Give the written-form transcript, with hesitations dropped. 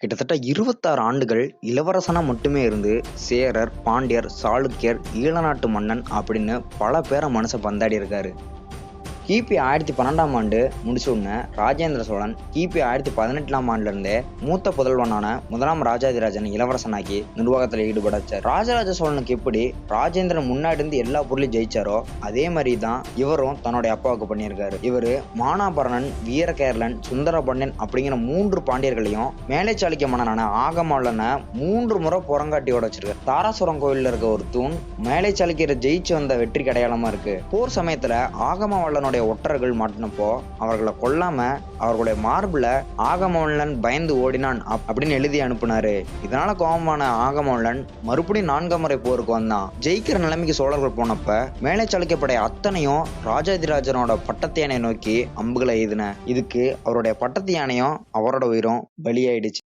கிட்டத்தட்ட 26 ஆண்டுகள் இளவரசனா மட்டுமே இருந்து சேரர், பாண்டியர், சாளுக்கியர், ஈழநாட்டு மன்னன் அப்படின்னு பல பேரை மனுஷன் பந்தாடி இருக்காரு. கிபி 1012ஆம் ஆண்டு முடிச்ச உடனே ராஜேந்திர சோழன் கிபி 1018ஆம் ஆண்டுல இருந்தே மூத்த புதல்வனான முதலாம் ராஜாதிராஜன் இளவரசனாக்கி நிர்வாகத்துல ஈடுபட வச்சார். ராஜராஜ சோழனுக்கு எப்படி ராஜேந்திரன் முன்னாடி இருந்து எல்லா பொருளையும் ஜெயிச்சாரோ அதே மாதிரி தான் இவரும் தன்னுடைய அப்பாவுக்கு பண்ணியிருக்காரு. இவரு மானாபரணன், வீரகேரளன், சுந்தரபாண்டியன் அப்படிங்கிற 3 பாண்டியர்களையும் மேலை சாளுக்கிய மன்னனான ஆகமவல்லனை 3 முறை புறங்காட்டியோட வச்சிருக்காரு. தாராசுரம் கோயில்ல இருக்க ஒரு தூண் மேலை சாளுக்கியரை ஜெயிச்சு வந்த வெற்றிக்கு அடையாளமா இருக்கு. போர் சமயத்துல ஆகமவல்லனுடைய ஒற்றர்கள் மாட்டினப்போ அவர்களை கொல்லாம அவர்களுடைய மார்புல ஆகமவல்லன் பயந்து ஓடினான் அப்படின்னு எழுதி அனுப்புனாரு. இதனால கோபமான ஆகமவல்லன் மறுபடியும் 4ஆம் முறை போருக்கு வந்தான். ஜெயிக்கிற நிலைமைக்கு சோழர்கள் போனப்ப மேலை சாளுக்கிய படை அத்தனையும் ராஜாதிராஜனோட பட்டத்து யானையை நோக்கி அம்புகளை எய்தின. இதுக்கு அவருடைய பட்டத்து யானையும் அவரோட உயிரும் பலியாயிடுச்சு.